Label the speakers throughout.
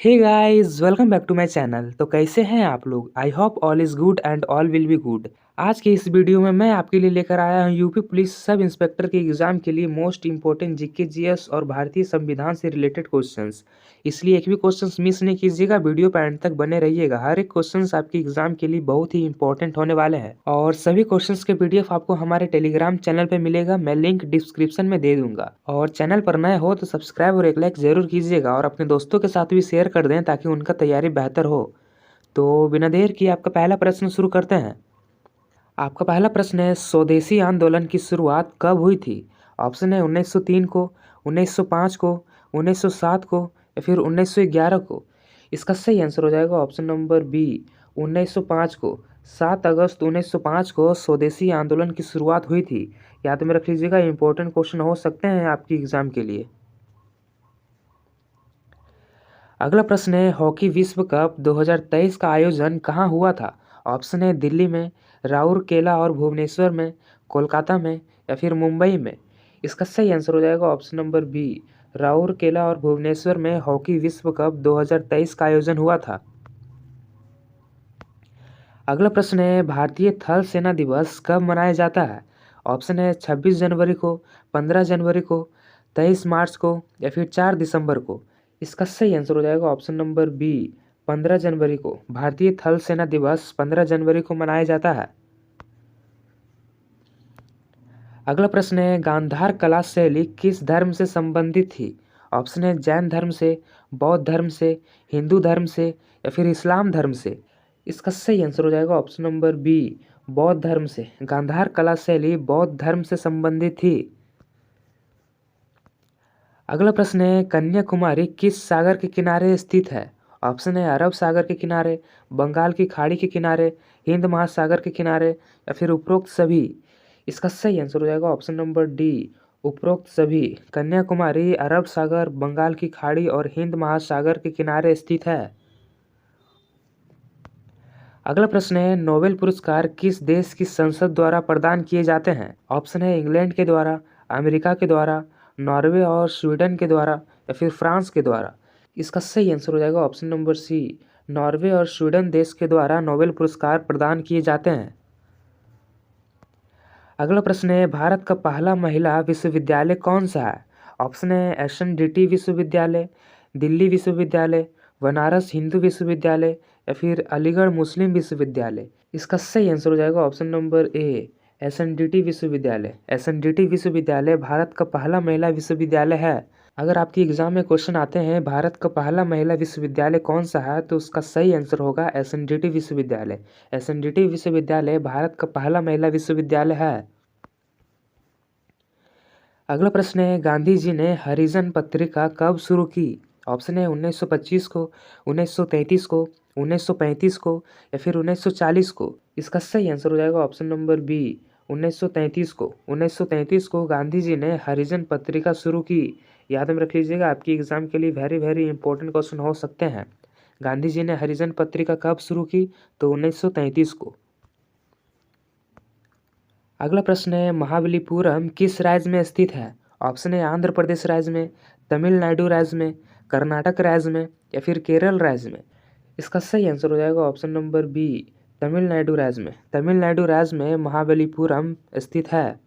Speaker 1: Hey guys, welcome back to my channel. तो कैसे हैं आप लोग? I hope all is good and all will be good. आज के इस वीडियो में मैं आपके लिए लेकर आया हूं यूपी पुलिस सब इंस्पेक्टर के एग्जाम के लिए मोस्ट इंपॉर्टेंट जीके जीएस और भारतीय संविधान से रिलेटेड क्वेश्चंस। इसलिए एक भी क्वेश्चंस मिस नहीं कीजिएगा, वीडियो पर एंड तक बने रहिएगा। हर एक क्वेश्चंस आपके एग्जाम के लिए बहुत ही इंपॉर्टेंट होने वाले हैं और सभी क्वेश्चंस के पीडीएफ आपको हमारे टेलीग्राम चैनल पे मिलेगा। मैं लिंक डिस्क्रिप्शन में दे दूंगा। और चैनल पर नए हो तो सब्सक्राइब और एक लाइक जरूर कीजिएगा और अपने दोस्तों के साथ भी शेयर कर दें ताकि उनका तैयारी बेहतर हो। तो बिना देर किए आपका पहला प्रश्न शुरू करते हैं। आपका पहला प्रश्न है, स्वदेशी आंदोलन की शुरुआत कब हुई थी? ऑप्शन है 1903 को, 1905 को, 1907 को या फिर 1911 को। इसका सही आंसर हो जाएगा ऑप्शन नंबर बी, 1905 को। 7 अगस्त 1905 को स्वदेशी आंदोलन की शुरुआत हुई थी। याद में रख लीजिएगा, इंपॉर्टेंट क्वेश्चन हो सकते हैं आपकी एग्जाम के लिए। अगला प्रश्न है, हॉकी विश्व कप 2023 का आयोजन कहाँ हुआ था? ऑप्शन है दिल्ली में, राउरकेला और भुवनेश्वर में, कोलकाता में या फिर मुंबई में। इसका सही आंसर हो जाएगा ऑप्शन नंबर बी, राउरकेला और भुवनेश्वर में हॉकी विश्व कप 2023 का आयोजन हुआ था। अगला प्रश्न है, भारतीय थल सेना दिवस कब मनाया जाता है? ऑप्शन है 26 जनवरी को, 15 जनवरी को, 23 मार्च को या फिर 4 दिसंबर को। इसका सही आंसर हो जाएगा ऑप्शन नंबर बी, 15 जनवरी को। भारतीय थल सेना दिवस 15 जनवरी को मनाया जाता है। अगला प्रश्न है, गांधार कला शैली किस धर्म से संबंधित थी? ऑप्शन है जैन धर्म से, बौद्ध धर्म से, हिंदू धर्म से या फिर इस्लाम धर्म से। इसका सही आंसर हो जाएगा ऑप्शन नंबर बी, बौद्ध धर्म से। गांधार कला शैली बौद्ध धर्म से संबंधित थी। अगला प्रश्न है, कन्याकुमारी किस सागर के किनारे स्थित है? ऑप्शन है अरब सागर के किनारे, बंगाल की खाड़ी के किनारे, हिंद महासागर के किनारे या फिर उपरोक्त सभी। इसका सही आंसर हो जाएगा ऑप्शन नंबर डी, उपरोक्त सभी। कन्याकुमारी अरब सागर, बंगाल की खाड़ी और हिंद महासागर के किनारे स्थित है। अगला प्रश्न है, नोबेल पुरस्कार किस देश की संसद द्वारा प्रदान किए जाते हैं? ऑप्शन है इंग्लैंड के द्वारा, अमेरिका के द्वारा, नॉर्वे और स्वीडन के द्वारा या फिर फ्रांस के द्वारा। इसका सही आंसर हो जाएगा ऑप्शन नंबर सी, नॉर्वे और स्वीडन देश के द्वारा नोबेल पुरस्कार प्रदान किए जाते हैं। अगला प्रश्न है, भारत का पहला महिला विश्वविद्यालय कौन सा है? ऑप्शन है एसएनडीटी विश्वविद्यालय, दिल्ली विश्वविद्यालय, बनारस हिंदू विश्वविद्यालय या फिर अलीगढ़ मुस्लिम विश्वविद्यालय। इसका सही आंसर हो जाएगा ऑप्शन नंबर ए, एसएनडीटी विश्वविद्यालय। एसएनडीटी विश्वविद्यालय भारत का पहला महिला विश्वविद्यालय है। अगर आपकी एग्जाम में क्वेश्चन आते हैं भारत का पहला महिला विश्वविद्यालय कौन सा है, तो उसका सही आंसर होगा एसएनडीटी विश्वविद्यालय। एसएनडीटी विश्वविद्यालय भारत का पहला महिला विश्वविद्यालय है। अगला प्रश्न है, गांधी जी ने हरिजन पत्रिका कब शुरू की? ऑप्शन है 1925 को, 1933 को, 1935 को या फिर 1940 को। इसका सही आंसर हो जाएगा ऑप्शन नंबर बी, 1933 को। 1933 को गांधी जी ने हरिजन पत्रिका शुरू की। याद में रख लीजिएगा, आपकी एग्जाम के लिए वेरी वेरी इंपॉर्टेंट क्वेश्चन हो सकते हैं। गांधी जी ने हरिजन पत्रिका कब शुरू की? तो 1933 को। अगला प्रश्न है, महाबलीपुरम किस राज्य में स्थित है? ऑप्शन है आंध्र प्रदेश राज्य में, तमिलनाडु राज्य में, कर्नाटक राज्य में या फिर केरल राज्य में। इसका सही आंसर हो जाएगा ऑप्शन नंबर बी, तमिलनाडु राज्य में। तमिलनाडु राज्य में महाबलीपुरम स्थित है।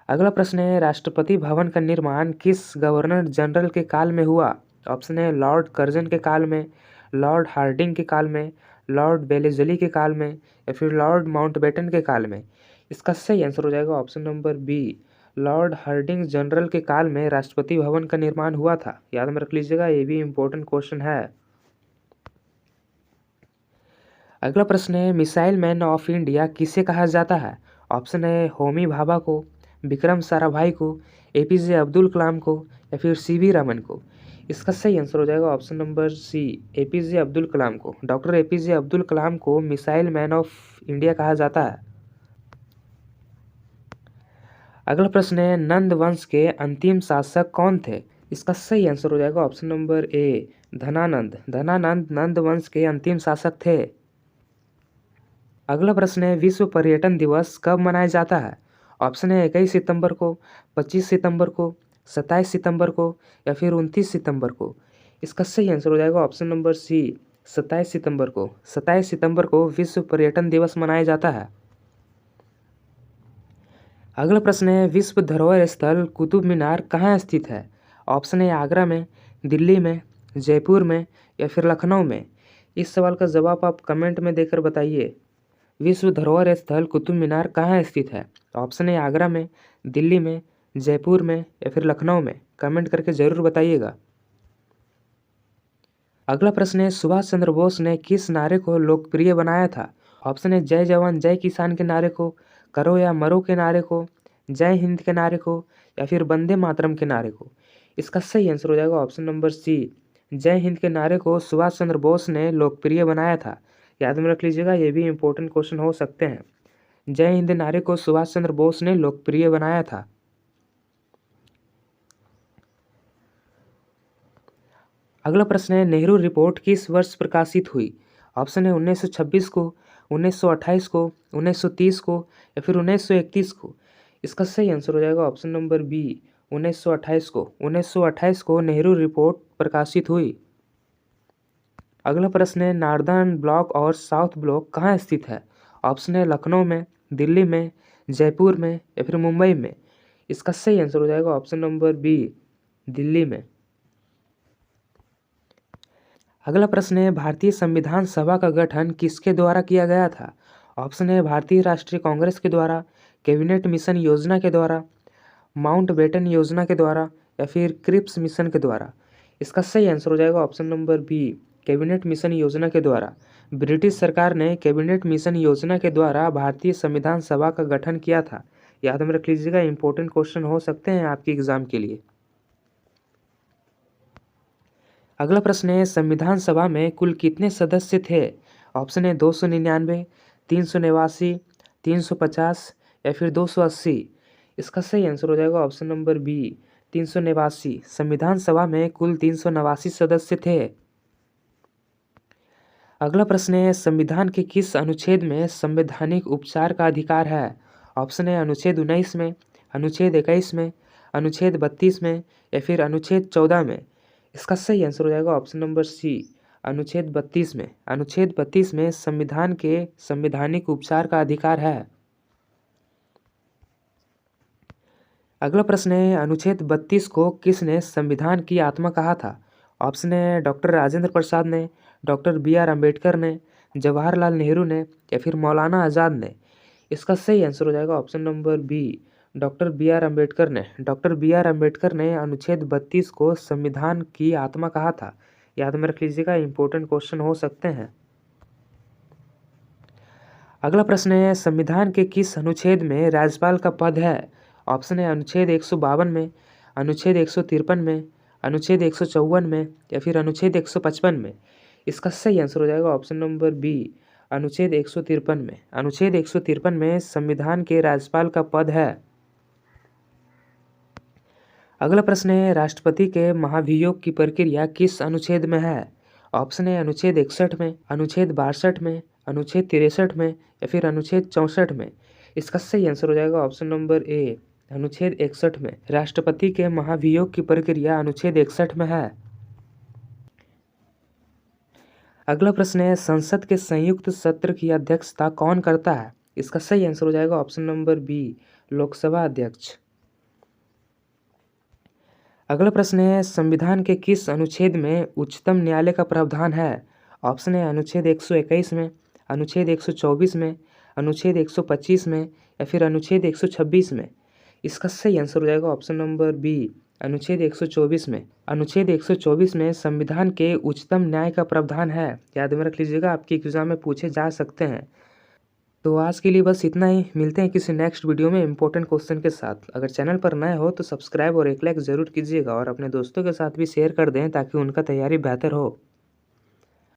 Speaker 1: अगला प्रश्न है, राष्ट्रपति भवन का निर्माण किस गवर्नर जनरल के काल में हुआ? ऑप्शन है लॉर्ड कर्जन के काल में, लॉर्ड हार्डिंग के काल में, लॉर्ड बेलेजली के काल में या फिर लॉर्ड माउंटबेटन के काल में। इसका सही आंसर हो जाएगा option number B, Lord Hardinge general के काल में राष्ट्रपति भवन का निर्माण हुआ था। याद में रख लीजिएगा, ये भी इंपॉर्टेंट क्वेश्चन है। अगला प्रश्न है, मिसाइल मैन ऑफ इंडिया किसे कहा जाता है? ऑप्शन है होमी भाभा को, विक्रम साराभाई को, एपीजे अब्दुल कलाम को या फिर सीवी रमन को। इसका सही आंसर हो जाएगा option number C, APJ Abdul Kalam को। डॉक्टर एपीजे अब्दुल कलाम को मिसाइल मैन ऑफ इंडिया कहा जाता है। अगला प्रश्न है, नंद वंश के अंतिम शासक कौन थे? इसका सही आंसर हो जाएगा option number A, Dhananand. Dhananand Nanda वंश के अंतिम शासक थे। अगला प्रश्न है, विश्व पर्यटन दिवस कब मनाया जाता है? ऑप्शन है 21 सितंबर को, 25 सितंबर को, 27 सितंबर को या फिर 29 सितंबर को? इसका सही आंसर हो जाएगा ऑप्शन नंबर सी 27 सितंबर को। 27 सितंबर को विश्व पर्यटन दिवस मनाया जाता है। अगला प्रश्न है, विश्व धरोहर स्थल कुतुब मीनार कहाँ स्थित है? ऑप्शन है आगरा में, दिल्ली में, जयपुर में या फिर लखनऊ में? इस सवाल का जवाब आप कमेंट में देकर बताइए। विश्व धरोहर स्थल कुतुब मीनार कहाँ स्थित है? ऑप्शन है आगरा में, दिल्ली में, जयपुर में या फिर लखनऊ में? कमेंट करके ज़रूर बताइएगा। अगला प्रश्न है, सुभाष चंद्र बोस ने किस नारे को लोकप्रिय बनाया था? ऑप्शन है जय जवान जय किसान के नारे को, करो या मरो के नारे को, जय हिंद के नारे को या फिर वंदे मातरम के नारे को? इसका सही आंसर हो जाएगा ऑप्शन नंबर सी जय हिंद के नारे को सुभाष चंद्र बोस ने लोकप्रिय बनाया था। याद में रख लीजिएगा, ये भी इम्पोर्टेंट क्वेश्चन हो सकते हैं। जय हिंद नारे को सुभाष चंद्र बोस ने लोकप्रिय बनाया था। अगला प्रश्न है, नेहरू रिपोर्ट किस वर्ष प्रकाशित हुई? ऑप्शन है 1926 को, 1928 को, 1930 को या फिर 1931 को? इसका सही आंसर हो जाएगा ऑप्शन नंबर बी 1928 को। 1928 को नेहरू रिपोर्ट प्रकाशित हुई। अगला प्रश्न है, नॉर्दर्न ब्लॉक और साउथ ब्लॉक कहाँ स्थित है? ऑप्शन है लखनऊ में, दिल्ली में, जयपुर में या फिर मुंबई में? इसका सही आंसर हो जाएगा ऑप्शन नंबर बी दिल्ली में। अगला प्रश्न है, भारतीय संविधान सभा का गठन किसके द्वारा किया गया था? ऑप्शन है भारतीय राष्ट्रीय कांग्रेस के द्वारा, कैबिनेट मिशन योजना के द्वारा, माउंटबेटन योजना के द्वारा या फिर क्रिप्स मिशन के द्वारा? इसका सही आंसर हो जाएगा option number B Cabinet Mission योजना के द्वारा। ब्रिटिश सरकार ने कैबिनेट मिशन योजना के द्वारा भारतीय संविधान सभा का गठन किया था। याद में रख लीजिएगा, इंपॉर्टेंट क्वेश्चन हो सकते हैं आपके एग्जाम के लिए। अगला प्रश्न है, संविधान सभा में कुल कितने सदस्य थे? ऑप्शन है 299, 389, 350 या फिर 280? इसका सही आंसर हो जाएगा ऑप्शन नंबर बी 389। संविधान सभा में कुल 389 सदस्य थे। अगला प्रश्न है, संविधान के किस अनुच्छेद में संवैधानिक उपचार का अधिकार है? ऑप्शन है अनुच्छेद 19 में, अनुच्छेद 21 में, अनुच्छेद 32 में या फिर अनुच्छेद 14 में? इसका सही आंसर हो जाएगा ऑप्शन नंबर सी अनुच्छेद 32 में। अनुच्छेद 32 में संविधान के संवैधानिक उपचार का अधिकार है। अगला प्रश्न है, अनुच्छेद 32 को किसने संविधान की आत्मा कहा था? ऑप्शन है डॉक्टर राजेंद्र प्रसाद ने, डॉक्टर बी.आर. अम्बेडकर ने, जवाहरलाल नेहरू ने या फिर मौलाना आज़ाद ने? इसका सही आंसर हो जाएगा option number B doctor B R. Ambedkar ने। Doctor B R. अम्बेडकर ने अनुच्छेद 32 को संविधान की आत्मा कहा था। याद में रख लीजिएगा, इंपॉर्टेंट क्वेश्चन हो सकते हैं। अगला प्रश्न है, संविधान के किस अनुच्छेद में राज्यपाल का पद है? ऑप्शन है अनुच्छेद 152 में, अनुच्छेद 153 में, अनुच्छेद 154 में या फिर अनुच्छेद 155 में? इसका सही आंसर हो जाएगा ऑप्शन नंबर बी अनुच्छेद 153 में। अनुच्छेद 153 में संविधान के राज्यपाल का पद है। अगला प्रश्न है, राष्ट्रपति के महाभियोग की प्रक्रिया किस अनुच्छेद में है? ऑप्शन है अनुच्छेद 61 में, अनुच्छेद 62 में, अनुच्छेद 63 में या फिर अनुच्छेद 64 में? इसका सही आंसर हो जाएगा ऑप्शन नंबर ए अनुच्छेद 61 में। राष्ट्रपति के महाभियोग की प्रक्रिया अनुच्छेद 61 में है। अगला प्रश्न है, संसद के संयुक्त सत्र की अध्यक्षता कौन करता है? इसका सही आंसर हो जाएगा ऑप्शन नंबर बी लोकसभा अध्यक्ष। अगला प्रश्न है, संविधान के किस अनुच्छेद में उच्चतम न्यायालय का प्रावधान है? ऑप्शन है अनुच्छेद 121 में, अनुच्छेद 124 में, अनुच्छेद 125 में या फिर अनुच्छेद 126 में? इसका सही आंसर हो जाएगा ऑप्शन नंबर बी अनुच्छेद 124 में। अनुच्छेद 124 में संविधान के उच्चतम न्याय का प्रावधान है। याद में रख लीजिएगा, आपके एग्जाम में पूछे जा सकते हैं। तो आज के लिए बस इतना ही। मिलते हैं किसी नेक्स्ट वीडियो में इंपॉर्टेंट क्वेश्चन के साथ। अगर चैनल पर नए हो तो सब्सक्राइब और एक लाइक ज़रूर कीजिएगा और अपने दोस्तों के साथ भी शेयर कर दें ताकि उनका तैयारी बेहतर हो।